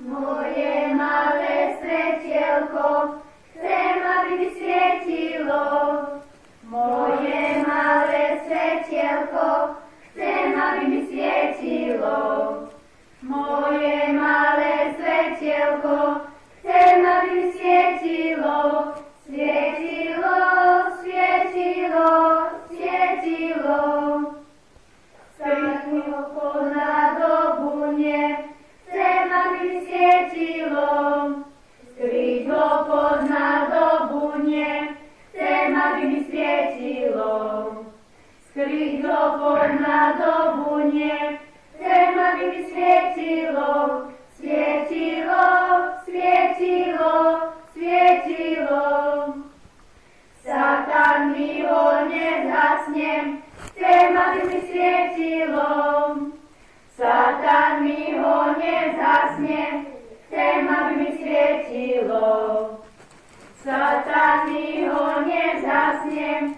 Moje malé svetielko, chcem, aby mi svietilo. Moje malé svetielko, chcem, aby mi svietilo. Moje malé svetielko, chcem, aby mi svietilo. Svietilo, svietilo, svietilo. Svetielko nadobudne, chcem, aby mi svietilo. Skryť ho pod nadobudne, chcem, aby mi svietilo. Skryť ho pod nadobudne, chcem, aby mi svietilo. Svietilo, svietilo, svietilo. Satan mi ho nezhasne, chcem, aby mi svietilo. Satan mi ho nezhasne, chcem, aby mi svietilo. Satan mi ho nezhasne,